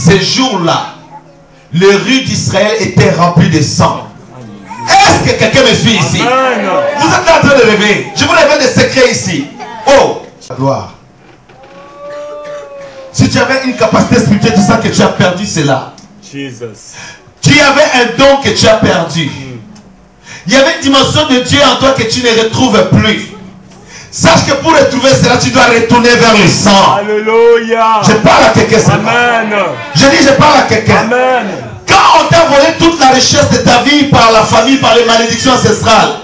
ces jours-là, les rues d'Israël étaient remplies de sang. Est-ce que quelqu'un me suit ici? Vous êtes là en train de rêver. Je vous révèle des secrets ici. Oh, gloire. Si tu avais une capacité spirituelle, tu sens que tu as perdu cela. Jesus. Tu avais un don que tu as perdu. Il y avait une dimension de Dieu en toi que tu ne retrouves plus. Sache que pour retrouver cela, tu dois retourner vers le sang. Alléluia. Je parle à quelqu'un. Amen. Je dis, je parle à quelqu'un. Amen. Quand on t'a volé toute la richesse de ta vie par la famille, par les malédictions ancestrales,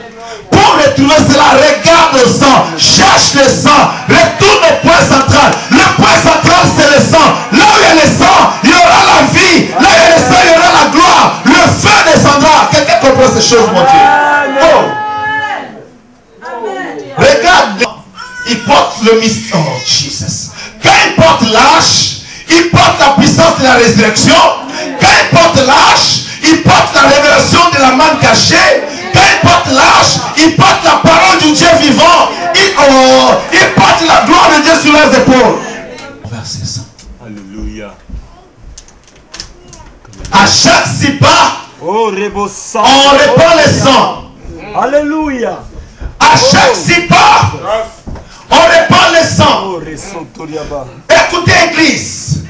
pour retrouver cela, regarde le sang, cherche le sang, retourne au point central. Le point central, c'est le sang. Là où il y a le sang, il y aura la vie. Là où il y a le sang, il y aura la gloire. Le feu descendra. Quelqu'un comprend ces choses, mon Dieu? Oh. Regarde, il porte le mystère. Oh, Jesus. Quand il porte l'âge, il porte la puissance de la résurrection. Quand il porte l'âge, il porte la révélation de la manne cachée. Quand il porte l'âge, il porte la parole du Dieu vivant. Il porte la gloire de Dieu sur les épaules. Verset 100. Alléluia. À chaque 6 pas, Oh, on répand le sang. Alléluia. À chaque 6 pas, on répand le sang. Écoutez, Église.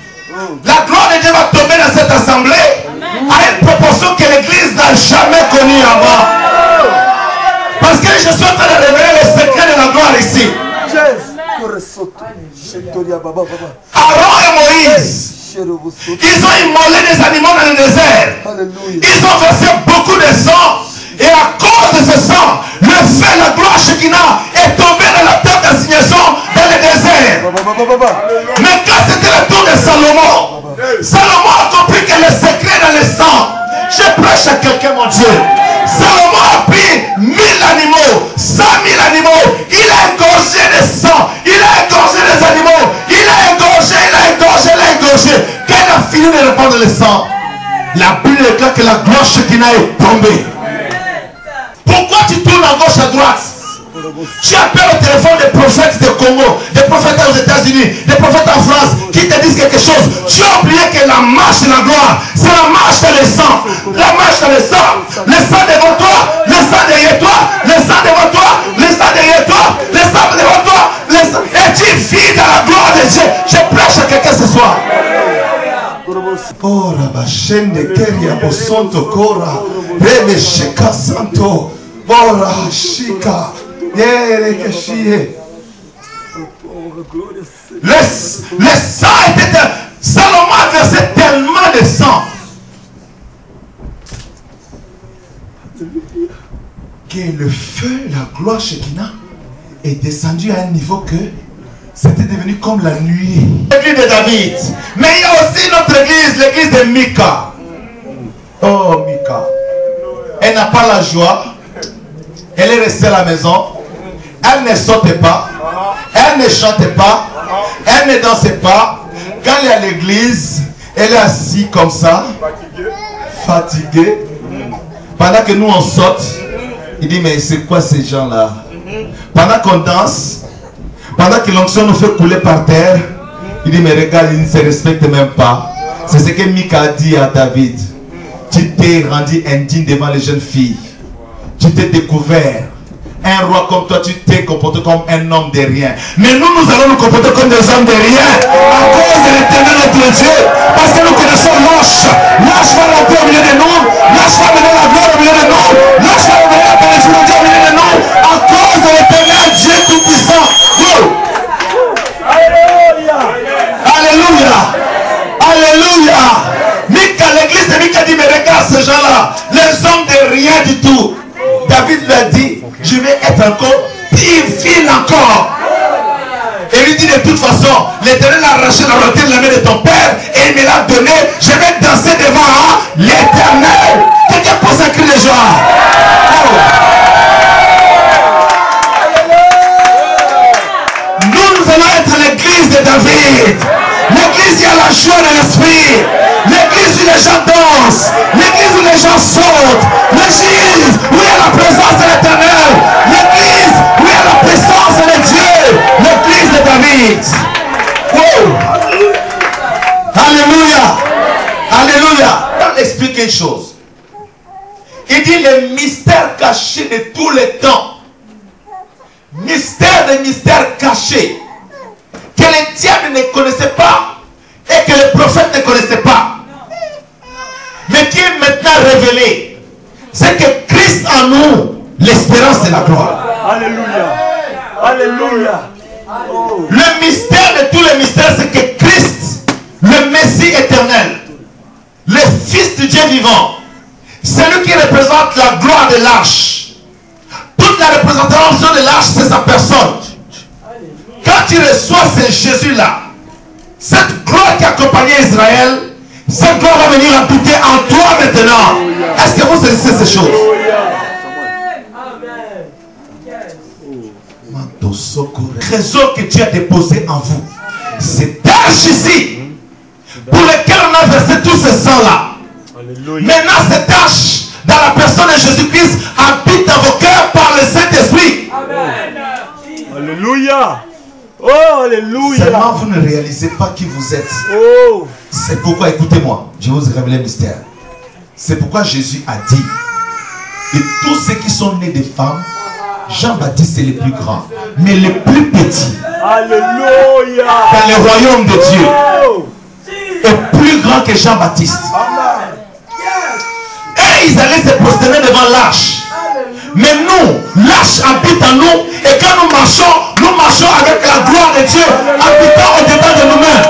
La gloire de Dieu va tomber dans cette assemblée à une proportion que l'Église n'a jamais connue avant. Parce que je suis en train de révéler les secrets de la gloire ici. Aaron et Moïse, ils ont immolé des animaux dans le désert. Ils ont versé beaucoup de sang. Et à cause de ce sang, le feu, la gloire Shekinah est tombé dans la terre d'assignation dans le désert. Mais quand c'était le tour de Salomon, Salomon a compris que le secret dans le sang. Je prêche à quelqu'un, mon Dieu. Salomon a pris 1000 animaux, 100 000 animaux. Il a égorgé le sang. Il a égorgé les animaux. Il a égorgé, il a égorgé, il a égorgé. Quand il a fini de répandre le sang, la Bible déclare que la gloire Shekinah est tombée. Pourquoi tu tournes à gauche, à droite? Tu appelles au téléphone des prophètes de Congo, des prophètes aux États-Unis, des prophètes en France qui te disent quelque chose. Tu as oublié que la marche de la gloire, c'est la marche dans le sang. La marche dans le sang. Le sang devant toi, le sang derrière toi, le sang devant toi, le sang derrière toi, le sang devant toi, le sang. Et tu vis dans la gloire de Dieu. Je prêche à quelqu'un ce soir. Oh, Rabashende Keria Bosonto Kora, Rebe Sheka Santo, Bora Shika, Yere Keshie. Le sang était. Salomon a versé tellement de sang que le feu, la gloire Shekinah est descendu à un niveau que c'était devenu comme la nuit. L'église de David. Mais il y a aussi notre église, l'église de Mika. Oh, Mika. Elle n'a pas la joie. Elle est restée à la maison. Elle ne sautait pas. Elle ne chantait pas. Elle ne dansait pas. Quand elle est à l'église, elle est assise comme ça. Fatiguée. Pendant que nous on saute, il dit mais c'est quoi ces gens-là? Pendant qu'on danse, pendant que l'onction nous fait couler par terre, il dit mais regarde, il ne se respecte même pas. C'est ce que Mika a dit à David. Tu t'es rendu indigne devant les jeunes filles. Tu t'es découvert. Un roi comme toi, tu t'es comporté comme un homme de rien. Mais nous allons nous comporter comme des hommes de rien. À cause de l'Éternel notre Dieu. Parce que nous connaissons l'ange. L'ange va rentrer au milieu de nous. L'ange va mener la gloire au milieu de nous. L'ange va mener la bénédiction de Dieu au milieu de nous. À cause de l'Éternel Dieu tout-puissant. Alléluia. Alléluia. Alléluia. Mika, l'église de Mika dit mais regarde ces gens-là. Les hommes de rien du tout. David lui a dit, je vais être encore pire fil encore. Et lui dit de toute façon, l'Éternel a arraché la royauté de la main de ton père et il me l'a donné. Je vais danser devant l'Éternel. Quelqu'un pose un cri de joie. Nous allons être l'église de David. L'église où il y a la joie de l'esprit. L'église où les gens dansent. L'église où les gens sautent. L'église où il y a la présence de l'Éternel. L'église où il y a la puissance de Dieu. L'église de David. Oh. Alléluia. Alléluia. On explique une chose. Il dit les mystères cachés de tous les temps. Mystères des mystères cachés. Que les diables ne connaissaient pas et que les prophètes ne connaissaient pas. Mais qui est maintenant révélé. C'est que Christ en nous, l'espérance et la gloire. Alléluia. Alléluia. Oh. Le mystère de tous les mystères, c'est que Christ, le Messie éternel, le Fils du Dieu vivant, celui qui représente la gloire de l'arche. Toute la représentation de l'arche, c'est sa personne. Quand tu reçois ce Jésus-là, cette gloire qui accompagnait Israël, cette gloire va venir habiter en toi maintenant. Est-ce que vous saisissez ces choses? Trésor que Dieu a déposé en vous. C'est tâche ici pour lequel on a versé tout ce sang-là. Maintenant, cette tâche dans la personne de Jésus-Christ habite dans vos cœurs par le Saint-Esprit. Alléluia. Oh, alléluia. Seulement vous ne réalisez pas qui vous êtes. Oh. C'est pourquoi, écoutez-moi, je vais vous révéler le mystère. C'est pourquoi Jésus a dit que tous ceux qui sont nés des femmes, Jean-Baptiste c'est le plus grand, mais le plus petit Alléluia. dans le royaume de Dieu est plus grand que Jean-Baptiste. Et ils allaient se prosterner devant l'arche. Mais nous, l'arche habite en nous, et quand nous marchons avec la gloire de Dieu habitant au-dedans de nous-mêmes.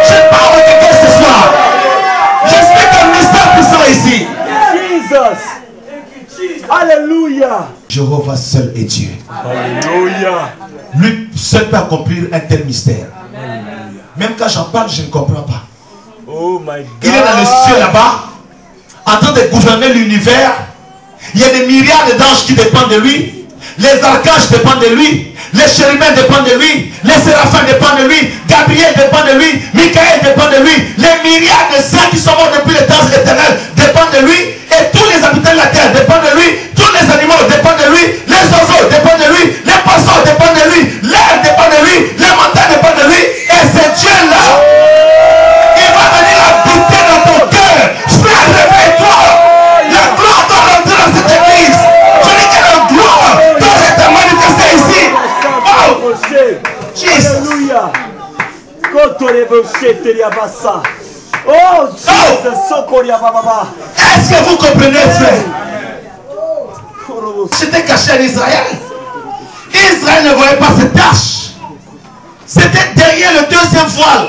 Je parle de quelqu'un ce soir. J'explique un mystère puissant ici. Jesus. Alléluia. Jéhovah seul est Dieu. Alléluia. Lui seul peut accomplir un tel mystère. Même quand j'en parle, je ne comprends pas. Oh my God. Il est dans les cieux là-bas, en train de gouverner l'univers. Il y a des myriades d'anges qui dépendent de lui. Les archanges dépendent de lui. Les chérubins dépendent de lui. Les séraphins dépendent de lui. Gabriel dépend de lui. Michael dépend de lui. Les myriades de saints qui sont morts depuis les temps éternels dépendent de lui. Et tous les habitants de la terre dépendent de lui. Tous les animaux dépendent de lui. Les oiseaux dépendent de lui. Les poissons dépendent de lui. L'air dépend de lui. Les montagnes dépendent de lui. Et c'est Dieu-là. Il va venir habiter dans ton cœur. Frère, réveille-toi. La gloire doit rentrer dans cette église. Je dis que la gloire doit être manifestée ici. Oh, Jesus. Alléluia. Oh, Est-ce que vous comprenez, frère? C'était caché en Israël. Israël ne voyait pas cette tâche. C'était derrière le deuxième voile.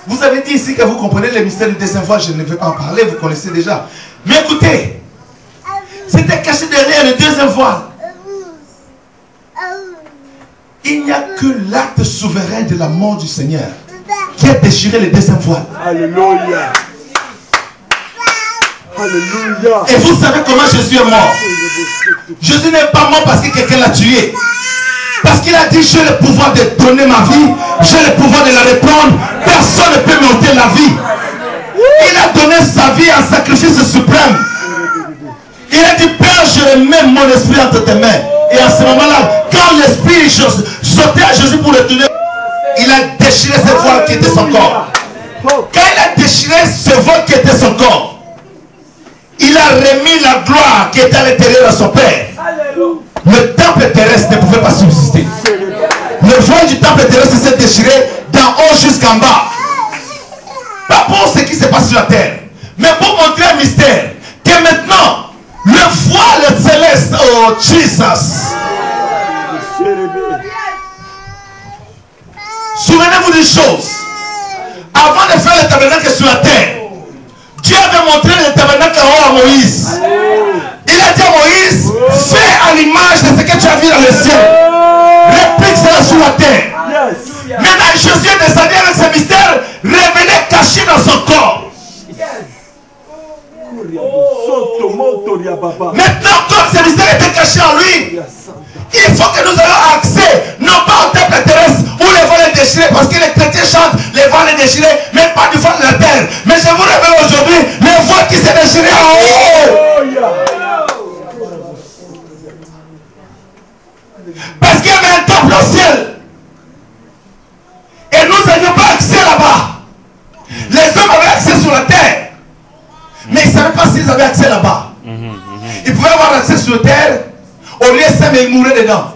Vous avez dit ici que vous comprenez le mystère du deuxième voile. Je ne vais pas en parler, vous connaissez déjà. Mais écoutez, c'était caché derrière le deuxième voile. Il n'y a que l'acte souverain de la mort du Seigneur qui a déchiré le deuxième voile. Alléluia. Alléluia. Et vous savez comment Jésus est mort? Jésus n'est pas mort parce que quelqu'un l'a tué. Parce qu'il a dit, j'ai le pouvoir de donner ma vie, j'ai le pouvoir de la reprendre. Personne ne peut m'ôter la vie. Il a donné sa vie en sacrifice suprême. Il a dit, Père, je remets mon esprit entre tes mains. Et à ce moment-là, quand l'esprit sautait à Jésus pour le tenir, il a déchiré ce voile qui était son corps. Quand il a déchiré ce voile qui était son corps, il a remis la gloire qui était à l'intérieur de son Père. Le temple terrestre ne pouvait pas subsister. Le voile du temple terrestre s'est déchiré d'en haut jusqu'en bas. Pas pour ce qui se passe sur la terre, mais pour montrer un mystère. Que maintenant, le voile céleste, oh Jesus. Souvenez-vous d'une chose. Avant de faire le tabernacle sur la terre, Dieu avait montré le tabernacle en haut à Moïse. Il a dit à Moïse, fais à l'image de ce que tu as vu dans le ciel. Réplique cela sur la terre. Maintenant Jésus est descendu avec ce mystère révélé, caché dans son corps. Maintenant, comme ce mystère était caché en lui, il faut que nous ayons accès, non pas au temple terrestre où les voiles sont déchirés, parce que les chrétiens chantent les voiles sont déchirés, mais pas du voile de la terre. Mais je vous révèle aujourd'hui les voiles qui s'est déchiré en haut. Parce qu'il y avait un temple au ciel. Et nous n'avions pas accès là-bas. Les hommes avaient accès sur la terre. s'ils avaient accès là-bas, ils pouvaient avoir accès sur terre, au lieu saint, mais ils mouraient dedans.